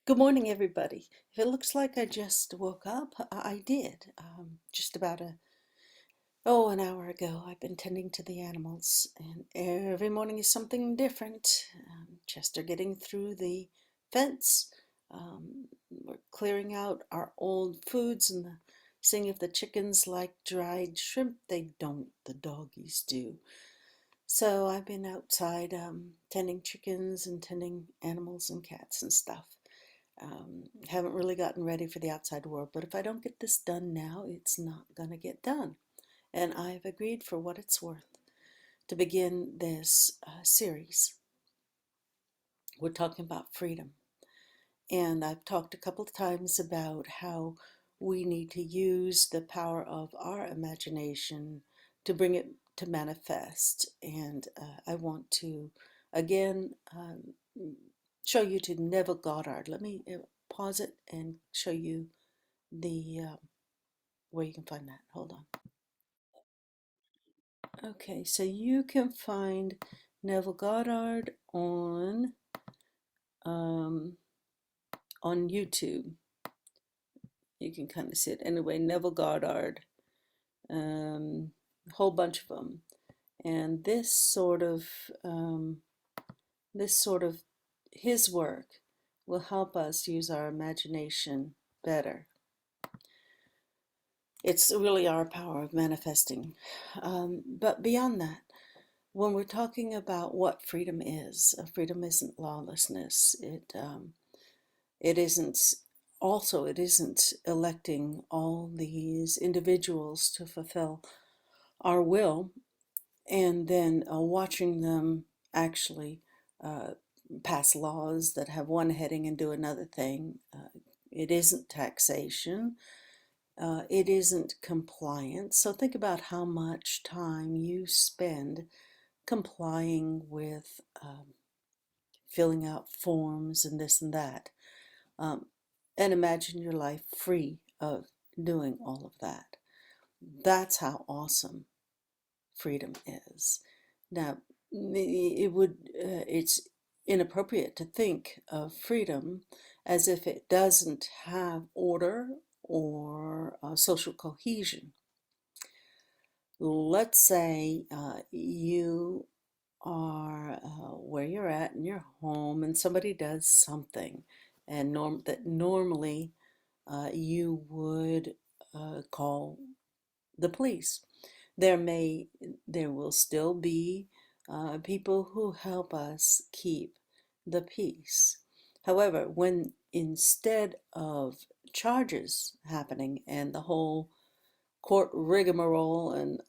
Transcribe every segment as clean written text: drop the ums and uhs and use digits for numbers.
Good morning, everybody. If it looks like I just woke up, I did. Just about an hour ago. I've been tending to the animals, and every morning is something different. Chester getting through the fence. We're clearing out our old foods and seeing if the chickens like dried shrimp. They don't. The doggies do. So I've been outside tending chickens and tending animals and cats and stuff. Haven't really gotten ready for the outside world, but if I don't get this done now, it's not going to get done. And I've agreed, for what it's worth, to begin this series. We're talking about freedom. And I've talked a couple of times about how we need to use the power of our imagination to bring it to manifest. And I want to, again, show you to Neville Goddard. Let me pause it and show you the where you can find that. Hold on. Okay, so you can find Neville Goddard um, on YouTube. You can kind of see it anyway. Neville Goddard, a whole bunch of them, and this sort of his work will help us use our imagination better. It's really our power of manifesting. But beyond that, when we're talking about what freedom isn't lawlessness. It isn't. Also, it isn't electing all these individuals to fulfill our will and then watching them actually uh, pass laws that have one heading and do another thing. It isn't taxation. It isn't compliance. So think about how much time you spend complying with filling out forms and this and that. Um, and imagine your life free of doing all of that. That's how awesome freedom is. Now, it's inappropriate to think of freedom as if it doesn't have order or social cohesion. Let's say you are where you're at in your home and somebody does something and that normally you would call the police. There will still be people who help us keep the peace. However, when instead of charges happening and the whole court rigmarole and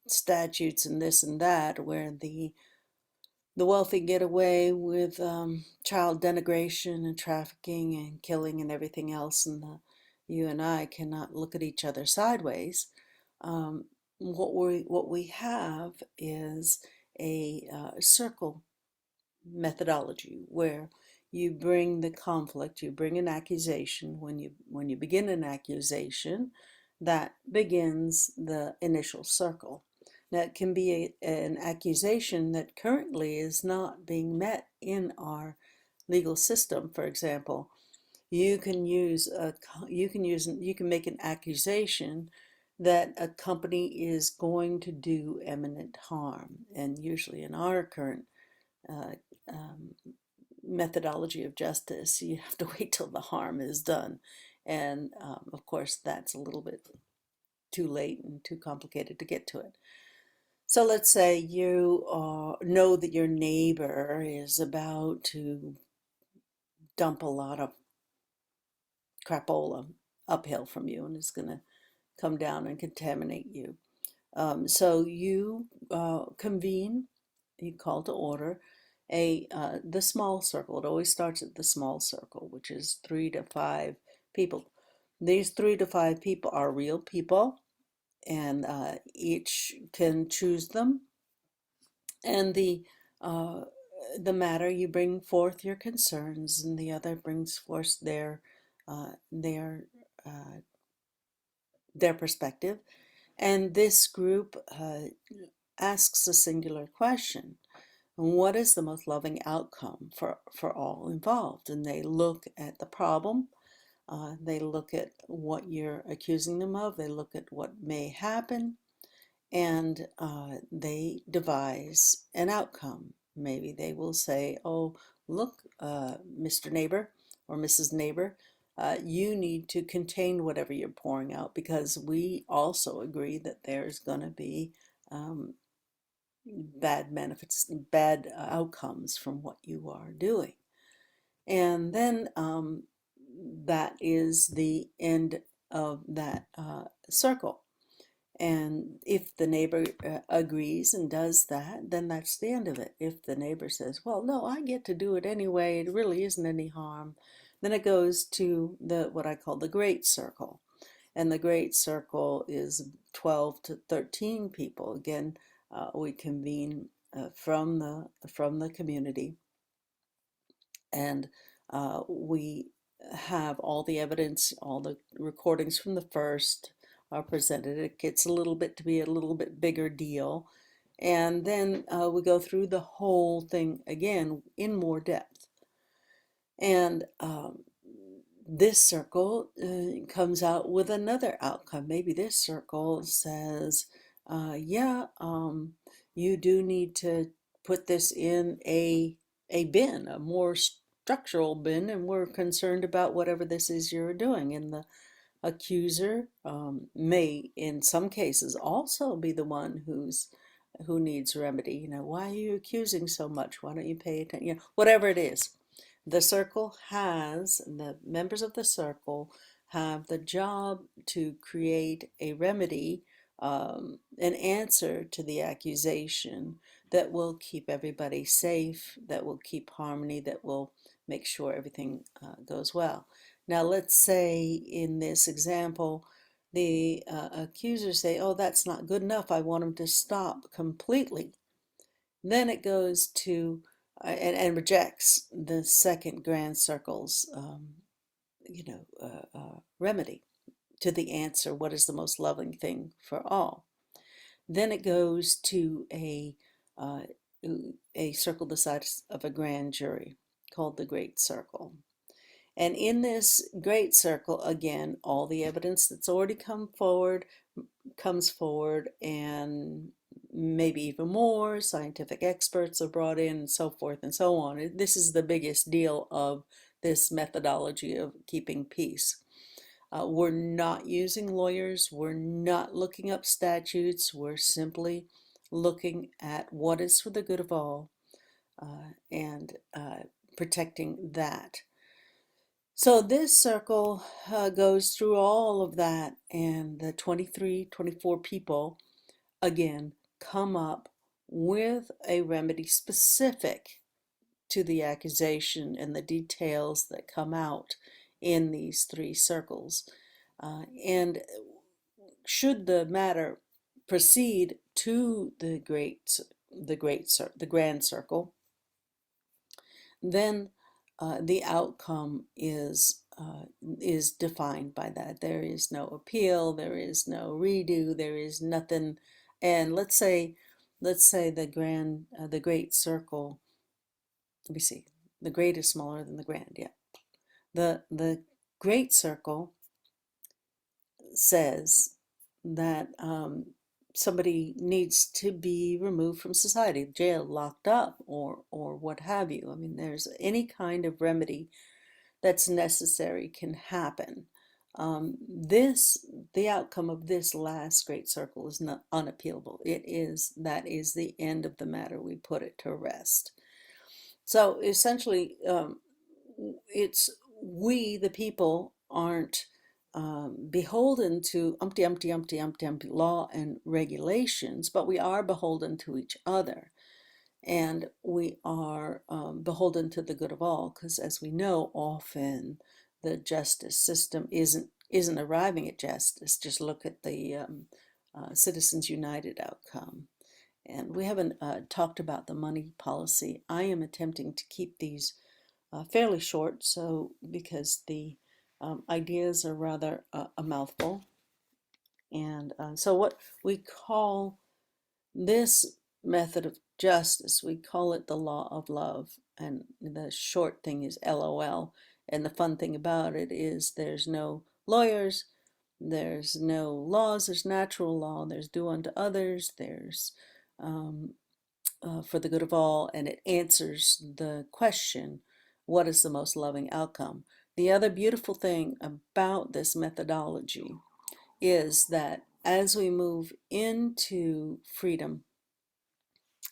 statutes and this and that, where the wealthy get away with child denigration and trafficking and killing and everything else, and you and I cannot look at each other sideways. What we have is a circle methodology where you bring the conflict, you bring an accusation. When you begin an accusation, that begins the initial circle. Now, it can be an accusation that currently is not being met in our legal system. For example, you can make an accusation that a company is going to do imminent harm, and usually in our current uh, um, methodology of justice, you have to wait till the harm is done, and of course that's a little bit too late and too complicated to get to it. So let's say you know that your neighbor is about to dump a lot of crapola uphill from you and is going to come down and contaminate you. So you convene, you call to order the small circle. It always starts at the small circle, which is 3 to 5 people. These 3 to 5 people are real people, and each can choose them. And uh, the matter, you bring forth your concerns, and the other brings forth uh, their uh, their perspective. And this group asks a singular question. what is the most loving outcome for all involved? And they look at the problem, they look at what you're accusing them of, they look at what may happen, and they devise an outcome. Maybe they will say, oh, look, Mr. Neighbor or Mrs. Neighbor, you need to contain whatever you're pouring out because we also agree that there's going to be um, bad benefits, bad outcomes from what you are doing. And then that is the end of that circle. And if the neighbor agrees and does that, then that's the end of it. If the neighbor says, well, no, I get to do it anyway, it really isn't any harm, then it goes to the what I call the great circle. And the great circle is 12 to 13 people. Again, we convene from the community, and we have all the evidence, all the recordings from the first are presented. It gets a little bit to be a little bit bigger deal. And then we go through the whole thing again in more depth. And this circle comes out with another outcome. Maybe this circle says, yeah, you do need to put this in a bin, a more structural bin, and we're concerned about whatever this is you're doing. And the accuser may, in some cases, also be the one who needs remedy. You know, why are you accusing so much? Why don't you pay attention? You know, whatever it is. The circle has, the members of the circle have the job to create a remedy, an answer to the accusation that will keep everybody safe, that will keep harmony, that will make sure everything goes well. Now, let's say in this example, the accusers say, oh, that's not good enough. I want them to stop completely. Then it goes to and rejects the second grand circle's remedy to the answer, what is the most loving thing for all. Then it goes to uh, a circle the size of a grand jury called the great circle. And in this great circle, again, all the evidence that's already come forward comes forward, and maybe even more scientific experts are brought in, and so forth and so on. This is the biggest deal of this methodology of keeping peace. We're not using lawyers, we're not looking up statutes, we're simply looking at what is for the good of all, and protecting that. So this circle goes through all of that, and the 23, 24 people again come up with a remedy specific to the accusation and the details that come out in these three circles. And should the matter proceed to the grand circle, then the outcome is defined by that. There is no appeal, there is no redo, there is nothing. And let's say the great circle. Let me see. The great is smaller than the grand. Yeah. The great circle says that somebody needs to be removed from society, jailed, locked up, or what have you. I mean, there's any kind of remedy that's necessary can happen. The outcome of this last great circle is not unappealable. That is the end of the matter. We put it to rest. So essentially, it's we, the people, aren't beholden to umpty law and regulations, but we are beholden to each other. And we are beholden to the good of all, because as we know, often the justice system isn't arriving at justice. Just look at the Citizens United outcome. And we haven't talked about the money policy. I am attempting to keep these fairly short, so because the ideas are rather a mouthful. And so what we call this method of justice. We call it the law of love, and the short thing is LOL. And the fun thing about it is there's no lawyers, there's no laws, there's natural law, there's do unto others, there's um, for the good of all, and it answers the question, what is the most loving outcome? The other beautiful thing about this methodology is that as we move into freedom,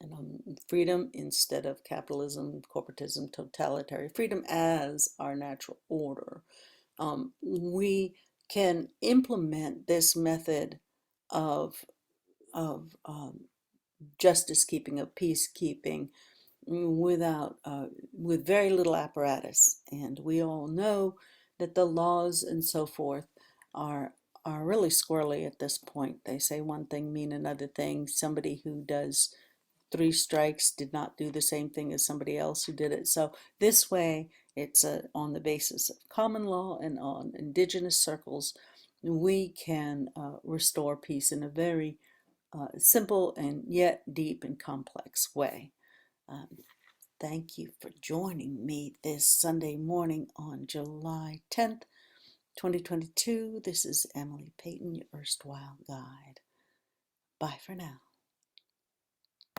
and freedom instead of capitalism, corporatism, totalitarian freedom as our natural order, we can implement this method of justice keeping, of peacekeeping, without with very little apparatus. And we all know that the laws and so forth are really squirrely at this point. They say one thing, mean another thing. Somebody who does 3 strikes did not do the same thing as somebody else who did it. So this way, it's on the basis of common law and on indigenous circles, we can restore peace in a very simple and yet deep and complex way. Um, Thank you for joining me this Sunday morning on July 10th, 2022. This is Emily Peyton, your erstwhile guide. Bye for now.